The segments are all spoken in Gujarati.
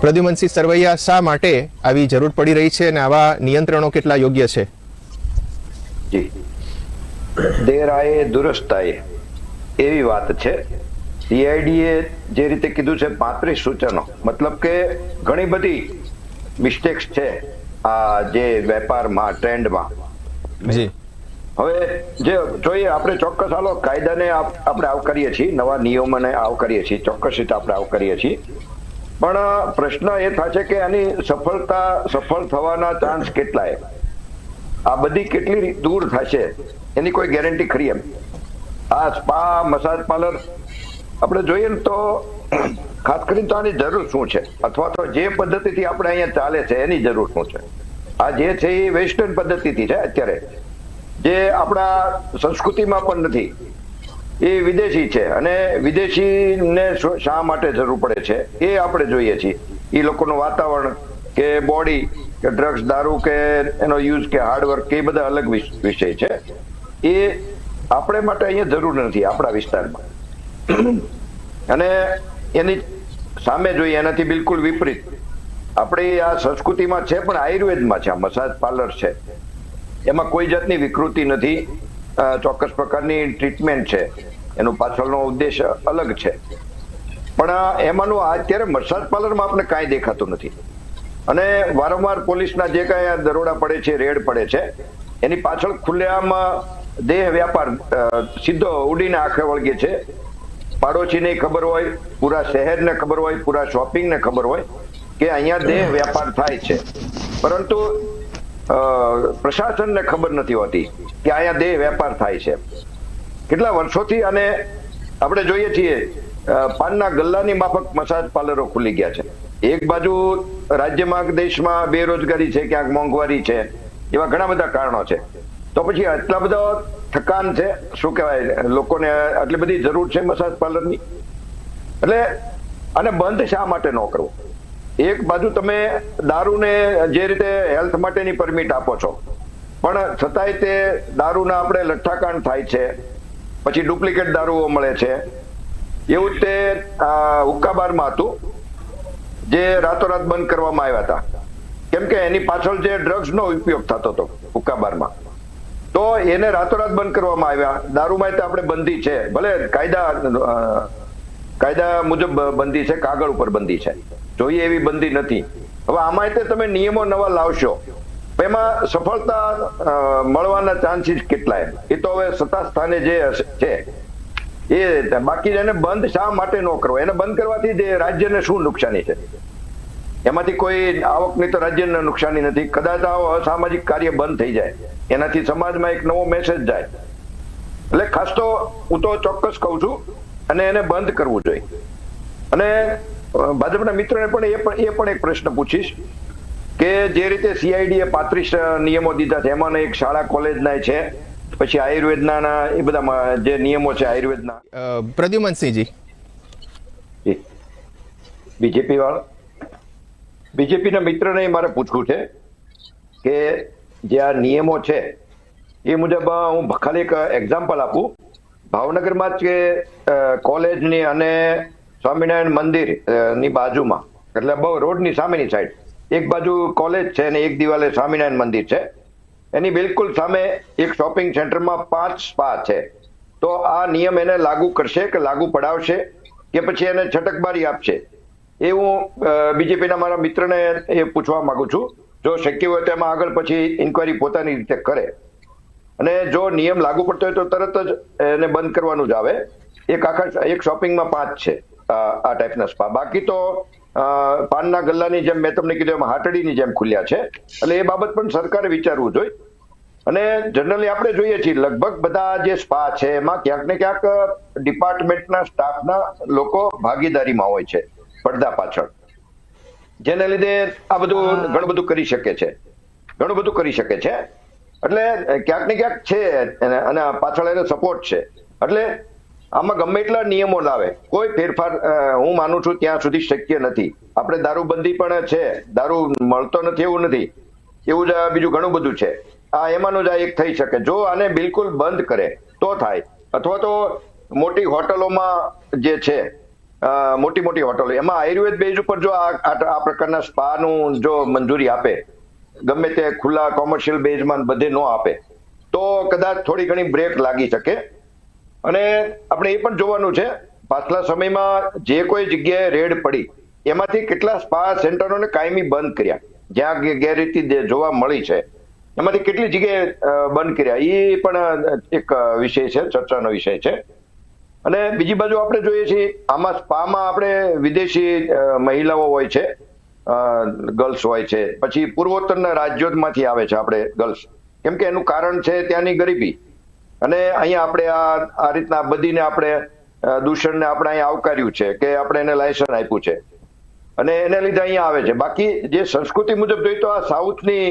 પ્રદ્યુમનસિંહ સરવૈયા, શા માટે આવી જરૂર પડી રહી છે અને આવા નિયંત્રણો કેટલા યોગ્ય છે? જી, દેર આયે દુરસ્ત આયે એવી વાત છે. સીઆઈડીએ જે રીતે કીધું છે 35 સૂચનો, મતલબ કે ઘણી બધી મિસ્ટેક્સ છે આ જે વેપારમાં, ટ્રેન્ડમાં. જી, હવે જે જોઈએ આપણે ચોક્કસ હાલો કાયદાને આપણે આવકારીએ છીએ, નવા નિયમોને આવકારીએ છીએ, ચોક્કસ રીતે આપણે આવકારીએ છીએ. પણ પ્રશ્ન એ થાય છે કે આની સફળ થવાના ચાન્સ કેટલા, આ બધી કેટલી દૂર થશે એની કોઈ ગેરંટી ખરી? એમ આ સ્પા, મસાજ પાર્લર આપણે જોઈએ ને તો ખાસ કરીને તો આની જરૂર શું છે, અથવા તો જે પદ્ધતિથી આપણે અહીંયા ચાલે છે એની જરૂર શું છે? આ જે છે એ વેસ્ટર્ન પદ્ધતિથી છે અત્યારે, જે આપણા સંસ્કૃતિમાં પણ નથી, એ વિદેશી છે. અને વિદેશીને શા માટે જરૂર પડે છે એ આપણે જોઈએ છીએ. એ લોકોનું વાતાવરણ કે બોડી કે ડ્રગ્સ, દારૂ કે એનો યુઝ કે હાર્ડવર્ક કે એ બધા અલગ વિષય છે. એ આપણે માટે અહીંયા જરૂર નથી આપણા વિસ્તારમાં. અને એની સામે જોઈએ એનાથી બિલકુલ વિપરીત આપણી આ સંસ્કૃતિમાં છે, પણ આયુર્વેદમાં છે. આ મસાજ પાર્લર છે, એમાં કોઈ જાતની વિકૃતિ નથી, ચોક્કસ પ્રકારની ટ્રીટમેન્ટ છે, એનો પાછળનો ઉદ્દેશ અલગ છે. પણ એમાંનું અત્યારે મસાજ પાર્લરમાં આપણે કાંઈ દેખાતું નથી. અને વારંવાર પોલીસના જે કાંઈ દરોડા પડે છે, રેડ પડે છે, એની પાછળ ખુલ્લેઆમ દેહ વ્યાપાર સીધો ઉડીને આંખે વળગે છે. પાડોશીને ખબર હોય, પૂરા શહેરને ખબર હોય, પૂરા શોપિંગને ખબર હોય કે અહીંયા દેહ વ્યાપાર થાય છે, પરંતુ પ્રશાસનને ખબર નથી હોતી કે અહીંયા દેહ વેપાર થાય છે. કેટલા વર્ષોથી અને આપણે જોઈએ છીએ પાનના ગલ્લાની માફક મસાજ પાર્લરો ખુલી ગયા છે. એક બાજુ રાજ્યમાં, દેશમાં બેરોજગારી છે, ક્યાંક મોંઘવારી છે, એવા ઘણા બધા કારણો છે. તો પછી આટલા બધા થકાન છે, શું કહેવાય, લોકોને આટલી બધી જરૂર છે મસાજ પાર્લરની. એટલે આને બંધ શા માટે ન કરવું? એક બાજુ તમે દારૂને જે રીતે હેલ્થ માટેની પરમિટ આપો છો, પણ છતાંય તે દારૂના આપણે લઠ્ઠાકાંડ થાય છે, પછી ડુપ્લિકેટ દારૂઓ મળે છે. એવું જ તે હુક્કાબારમાં હતું, જે રાતોરાત બંધ કરવામાં આવ્યા હતા, કેમ કે એની પાછળ જે ડ્રગ્સનો ઉપયોગ થતો હતો હુક્કાબારમાં, તો એને રાતોરાત બંધ કરવામાં આવ્યા. દારૂમાં તો આપણે બંધી છે, ભલે કાયદા મુજબ બંધી છે, કાગળ ઉપર બંધી છે, જોઈએ એવી બંધી નથી. હવે આમાં તમે નિયમો નવા લાવશો, એમાં સફળતા મળવાના ચાન્સીસ કેટલા? એ તો હવે સત્તા સ્થાને જે છે એ. બાકી એને બંધ શા માટે ન કરવો? એને બંધ કરવાથી જે રાજ્યને શું નુકસાની છે? એમાંથી કોઈ આવકની તો રાજ્યને નુકસાની નથી. કદાચ આ અસામાજિક કાર્ય બંધ થઈ જાય, એનાથી સમાજમાં એક નવો મેસેજ જાય. એટલે ખાસ તો હું તો ચોક્કસ કહું છું, અને એને બંધ કરવું જોઈએ. અને ભાજપના મિત્રોને પણ એ પણ એક પ્રશ્ન પૂછીશ કે જે રીતે સીઆઈડીએ 35 નિયમો દીધા છે, એમાં એક શાળા કોલેજના છે, પછી આયુર્વેદના એ બધા જે નિયમો છે આયુર્વેદના. પ્રદ્યુમનસિંહજી, બીજેપીના મિત્રને મારે પૂછવું છે કે જે આ નિયમો છે એ મુજબ હું ખાલી એક એક્ઝામ્પલ આપું. ભાવનગરમાં જ કે કોલેજની અને સ્વામિનારાયણ મંદિર ની બાજુમાં, એટલે બહુ રોડની સામેની સાઈડ, એક બાજુ કોલેજ છે અને એક દિવાલે સ્વામિનારાયણ મંદિર છે. એની બિલકુલ સામે એક શોપિંગ સેન્ટરમાં 5 સ્પા છે. તો આ નિયમ એને લાગુ કરશે કે લાગુ પડાવશે કે પછી એને છટકબારી આપશે? એ હું બીજેપીના મારા મિત્રને એ પૂછવા માંગુ છું. જો શક્ય હોય તો એમાં આગળ પછી ઇન્કવાયરી પોતાની રીતે કરે. અને જો નિયમ લાગુ પડતો હોય તો તરત જ એને બંધ કરવાનું જ આવે. એક શોપિંગમાં 5 છે આ ટાઈપના સ્પા. બાકી તો પાનના ગલ્લાની જેમ મેં તમને કીધું એમ હાટડીની જેમ ખુલ્યા છે. એટલે એ બાબત પણ સરકારે વિચારવું જોઈએ. અને જનરલી આપણે જોઈએ છીએ લગભગ બધા જે સ્પા છે એમાં ક્યાંક ને ક્યાંક ડિપાર્ટમેન્ટના સ્ટાફના લોકો ભાગીદારીમાં હોય છે પડદા પાછળ, જેને લીધે આ બધું ઘણું બધું કરી શકે છે. એટલે ક્યાંક ને ક્યાંક છે અને પાછળ એને સપોર્ટ છે. એટલે આમાં ગમે એટલા નિયમો લાવે, કોઈ ફેરફાર હું માનું છું ત્યાં સુધી શક્ય નથી. આપણે દારૂબંધી પણ છે, દારૂ મળતો નથી એવું નથી, એવું જ બીજું ઘણું બધું છે. આ એમાંનું જ આ એક થઈ શકે. જો આને બિલકુલ બંધ કરે તો થાય, અથવા તો મોટી હોટલોમાં જે છે મોટી મોટી હોટલો, એમાં આયુર્વેદ બેઝ ઉપર જો આ પ્રકારના સ્પાનું જો મંજૂરી આપે, ગમે તે ખુલ્લા કોમર્શિયલ બેઝમાં બધે ન આપે, તો કદાચ થોડી ઘણી બ્રેક લાગી શકે. અને આપણે એ પણ જોવાનું છે, પાછલા સમયમાં જે કોઈ જગ્યાએ રેડ પડી એમાંથી કેટલા સ્પા સેન્ટરોને કાયમી બંધ કર્યા, જ્યાં ગેરરીતિ જોવા મળી છે એમાંથી કેટલી જગ્યાએ બંધ કર્યા, એ પણ એક વિષય છે, ચર્ચાનો વિષય છે. અને બીજી બાજુ આપણે જોઈએ છીએ આમાં સ્પામાં આપણે વિદેશી મહિલાઓ હોય છે, ગર્લ્સ હોય છે, પછી પૂર્વોત્તરના રાજ્યોમાંથી આવે છે આપણે ગર્લ્સ, કેમ કે એનું કારણ છે ત્યાંની ગરીબી. અને અહીંયા આપણે આ રીતના બધીને આપણે દૂષણને આપણે અહીંયા આવકાર્યું છે કે આપણે એને લાયસન્સ આપ્યું છે અને એને લીધે અહીંયા આવે છે. બાકી જે સંસ્કૃતિ મુજબ જોઈએ તો આ સાઉથની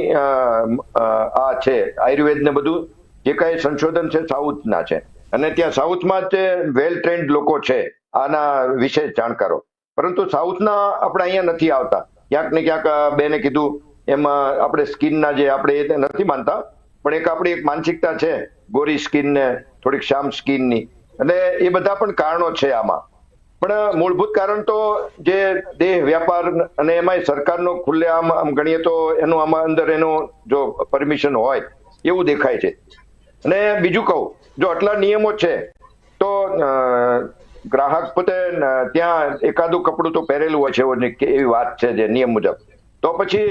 આ છે આયુર્વેદ ને બધું જે કઈ સંશોધન છે સાઉથના છે, અને ત્યાં સાઉથમાં જે વેલ ટ્રેન્ડ લોકો છે આના વિશે જાણકારો, પરંતુ સાઉથના આપણે અહીંયા નથી આવતા. ક્યાંક ને ક્યાંક બેને કીધું એમાં આપણે સ્કિનના જે આપણે એ નથી માનતા, પણ એક આપણી એક માનસિકતા છે ગોરી સ્કિન ને થોડીક શ્યામ સ્કિનની, અને એ બધા પણ કારણો છે આમાં. પણ મૂળભૂત કારણ તો જે દેહ વ્યાપાર અને એમાંય સરકારનો ખુલ્લે આમ ગણીએ તો એનું આમાં અંદર એનું જો પરમિશન હોય એવું દેખાય છે. અને બીજું કહું, જો આટલા નિયમો છે તો ગ્રાહક પોતે ત્યાં એકાદું કપડું તો પહેરેલું હોય છે એવી વાત છે જે નિયમ મુજબ, તો પછી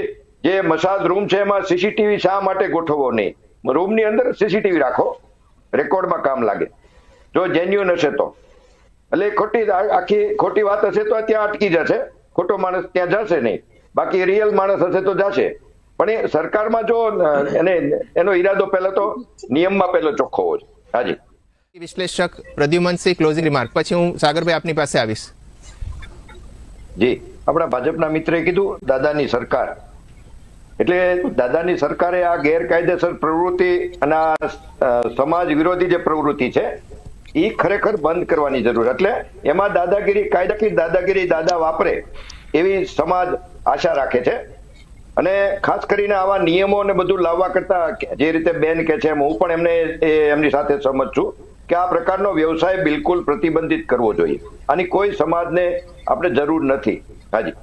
જે મસાજ રૂમ છે એમાં સીસીટીવી શા માટે ગોઠવવો નહીં? રૂમની અંદર સીસીટીવી રાખો, રેકોર્ડમાં કામ લાગે જો જેન્યુઅન હશે તો. એટલે આખી ખોટી વાત હશે તો ત્યાં અટકી જશે, ખોટો માણસ ત્યાં જશે નહીં, બાકી રિયલ માણસ હશે તો જશે. પણ એ સરકારમાં જો એનો ઈરાદો પહેલા તો નિયમમાં પહેલો ચોખ્ખો હોય. હાજી વિશ્લેષક પ્રદ્યુમનસિંહ, ક્લોઝિંગ રિમાર્ક, પછી હું સાગરભાઈ આપની પાસે આવીશ. જી, આપણા ભાજપના મિત્રે કીધું દાદાની સરકાર, એટલે દાદાની સરકારે આ ગેરકાયદેસર પ્રવૃત્તિ અને આ સમાજ વિરોધી જે પ્રવૃત્તિ છે એ ખરેખર બંધ કરવાની જરૂર. એટલે એમાં દાદાગીરી, કાયદાકીય દાદાગીરી દાદા વાપરે એવી સમાજ આશા રાખે છે. અને ખાસ કરીને આવા નિયમો ને બધું લાવવા કરતા જે રીતે બેન કે છે એમ હું પણ એમની સાથે સહમત છું કે આ પ્રકારનો વ્યવસાય બિલકુલ પ્રતિબંધિત કરવો જોઈએ. આની કોઈ સમાજને આપણે જરૂર નથી. હાજી.